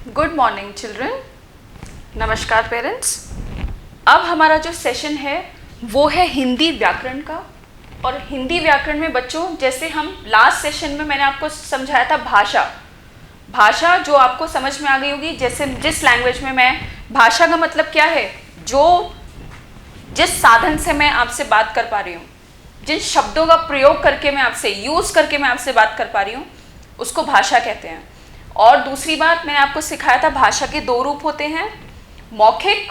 Good morning children. नमस्कार parents. अब हमारा जो सेशन है वो है हिंदी व्याकरण का। और हिंदी व्याकरण में बच्चों, जैसे हम लास्ट सेशन में मैंने आपको समझाया था भाषा जो आपको समझ में आ गई होगी। जैसे जिस लैंग्वेज में मैं, भाषा का मतलब क्या है, जो जिस साधन से मैं आपसे बात कर पा रही हूँ, जिन शब्दों का प्रयोग करके मैं आपसे, यूज़ करके मैं आपसे बात कर पा रही हूँ, उसको भाषा कहते हैं। और दूसरी बात मैंने आपको सिखाया था, भाषा के दो रूप होते हैं, मौखिक,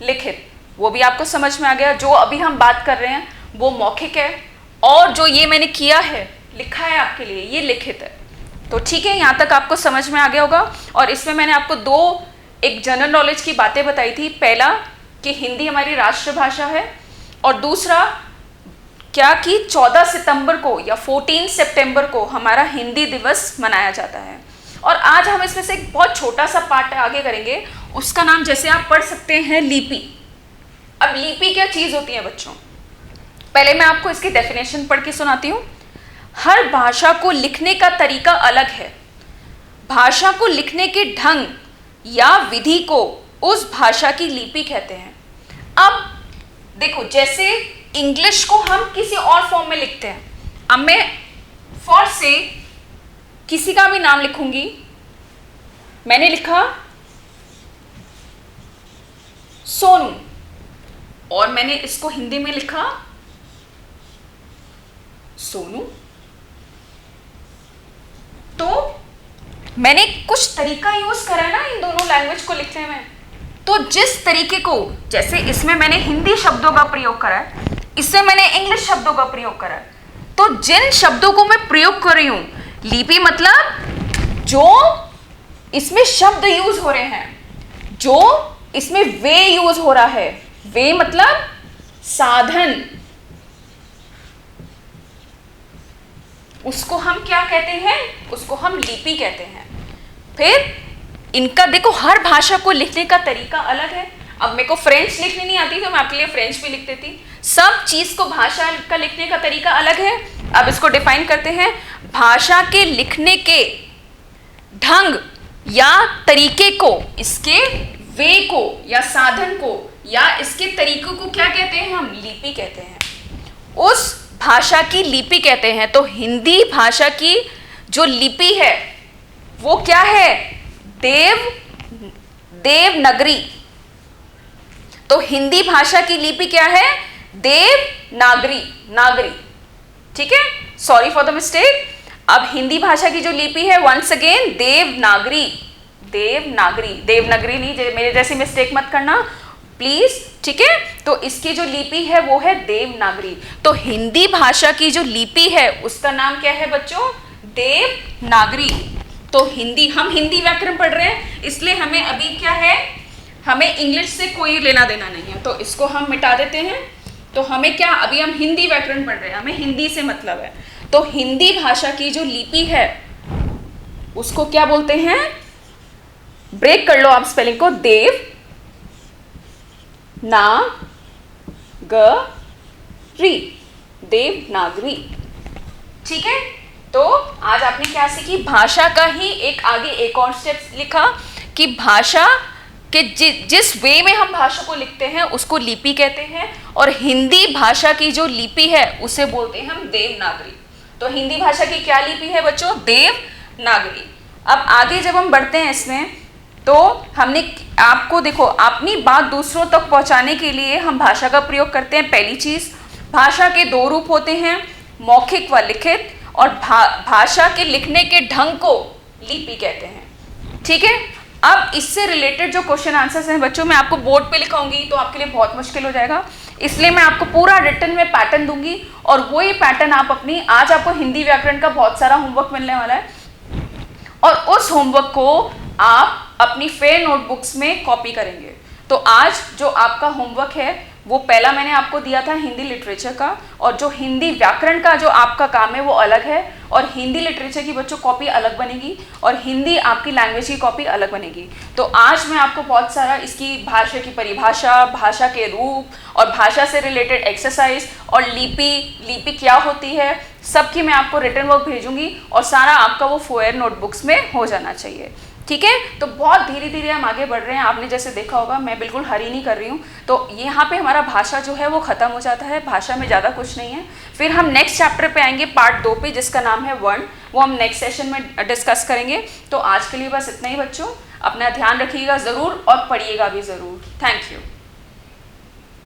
लिखित। वो भी आपको समझ में आ गया। जो अभी हम बात कर रहे हैं वो मौखिक है, और जो ये मैंने किया है, लिखा है आपके लिए, ये लिखित है। तो ठीक है, यहाँ तक आपको समझ में आ गया होगा। और इसमें मैंने आपको एक जनरल नॉलेज की बातें बताई थी। पहला कि हिंदी हमारी राष्ट्रभाषा है, और दूसरा क्या कि 14 सितंबर को या 14 सितंबर को हमारा हिंदी दिवस मनाया जाता है। और आज हम इसमें से एक बहुत छोटा सा पार्ट आगे करेंगे, उसका नाम जैसे आप पढ़ सकते हैं लिपि। अब लिपि क्या चीज़ होती है बच्चों, पहले मैं आपको इसकी डेफिनेशन पढ़ के सुनाती हूँ। हर भाषा को लिखने का तरीका अलग है। भाषा को लिखने के ढंग या विधि को उस भाषा की लिपि कहते हैं। अब देखो, जैसे इंग्लिश को हम किसी और फॉर्म में लिखते हैं। अब मैं फॉर से किसी का भी नाम लिखूंगी। मैंने लिखा सोनू, और मैंने इसको हिंदी में लिखा सोनू। तो मैंने कुछ तरीका यूज करा ना इन दोनों लैंग्वेज को लिखने में। तो जिस तरीके को, जैसे इसमें मैंने हिंदी शब्दों का प्रयोग करा है, इससे मैंने इंग्लिश शब्दों का प्रयोग करा है। तो जिन शब्दों को मैं प्रयोग कर रही हूं, लिपि मतलब जो इसमें शब्द यूज हो रहे हैं, जो इसमें वे यूज हो रहा है, वे मतलब साधन, उसको हम क्या कहते हैं, उसको हम लिपि कहते हैं। फिर इनका देखो, हर भाषा को लिखने का तरीका अलग है। अब मेरे को फ्रेंच लिखनी नहीं आती तो मैं आपके लिए फ्रेंच भी लिख देती। सब चीज को भाषा का लिखने का तरीका अलग है। अब इसको डिफाइन करते हैं। भाषा के लिखने के ढंग या तरीके को, इसके वे को या साधन को या इसके तरीकों को क्या कहते हैं, हम लिपि कहते हैं। उस भाषा की लिपि कहते हैं। तो हिंदी भाषा की जो लिपि है वो क्या है, देवनागरी। तो हिंदी भाषा की लिपि क्या है, नागरी। ठीक है, सॉरी फॉर द मिस्टेक। अब हिंदी भाषा की जो लिपि है, वंस अगेन देवनागरी नहीं, मेरे जैसी मिस्टेक मत करना प्लीज, ठीक है। तो इसकी जो लिपि है वो है देवनागरी। तो हिंदी भाषा की जो लिपि है उसका नाम क्या है बच्चों, देवनागरी। तो हम हिंदी व्याकरण पढ़ रहे हैं, इसलिए हमें अभी क्या है, हमें इंग्लिश से कोई लेना देना नहीं है, तो इसको हम मिटा देते हैं। तो हमें क्या, अभी हम हिंदी व्याकरण पढ़ रहे हैं, हमें हिंदी से मतलब है। तो हिंदी भाषा की जो लिपि है उसको क्या बोलते हैं, ब्रेक कर लो आप स्पेलिंग को, देवनागरी। ठीक है। तो आज आपने क्या सीखी, भाषा का ही एक और स्टेप लिखा कि भाषा के जिस वे में हम भाषा को लिखते हैं उसको लिपि कहते हैं, और हिंदी भाषा की जो लिपि है उसे बोलते हैं हम देवनागरी। तो हिंदी भाषा की क्या लिपि है बच्चों, देवनागरी। अब आगे जब हम बढ़ते हैं इसमें, तो हमने आपको देखो, अपनी बात दूसरों तक पहुंचाने के लिए हम भाषा का प्रयोग करते हैं। पहली चीज, भाषा के दो रूप होते हैं, मौखिक व लिखित, और भाषा के लिखने के ढंग को लिपि कहते हैं। ठीक है। अब इससे रिलेटेड जो क्वेश्चन आंसर्स हैं बच्चों, मैं आपको बोर्ड पे लिखाऊंगी तो आपके लिए बहुत मुश्किल हो जाएगा, इसलिए मैं आपको पूरा रिटन में पैटर्न दूंगी, और वही पैटर्न आप अपनी, आज आपको हिंदी व्याकरण का बहुत सारा होमवर्क मिलने वाला है, और उस होमवर्क को आप अपनी फेयर नोटबुक्स में कॉपी करेंगे। तो आज जो आपका होमवर्क है वो पहला मैंने आपको दिया था हिंदी लिटरेचर का, और जो हिंदी व्याकरण का जो आपका काम है वो अलग है, और हिंदी लिटरेचर की बच्चों कॉपी अलग बनेगी, और हिंदी आपकी लैंग्वेज की कॉपी अलग बनेगी। तो आज मैं आपको बहुत सारा इसकी भाषा की परिभाषा, भाषा के रूप, और भाषा से रिलेटेड एक्सरसाइज, और लिपि क्या होती है, सबकी मैं आपको रिटन वर्क भेजूंगी, और सारा आपका वो फेयर नोटबुक्स में हो जाना चाहिए। ठीक है, तो बहुत धीरे धीरे हम आगे बढ़ रहे हैं। आपने जैसे देखा होगा मैं बिल्कुल हरी नहीं कर रही हूँ, तो यहाँ पे हमारा भाषा जो है वो खत्म हो जाता है, भाषा में ज़्यादा कुछ नहीं है। फिर हम नेक्स्ट चैप्टर पे आएंगे, पार्ट 2 पे, जिसका नाम है वर्ण, वो हम नेक्स्ट सेशन में डिस्कस करेंगे। तो आज के लिए बस इतना ही बच्चों, अपना ध्यान रखिएगा ज़रूर और पढ़िएगा भी ज़रूर। Thank you.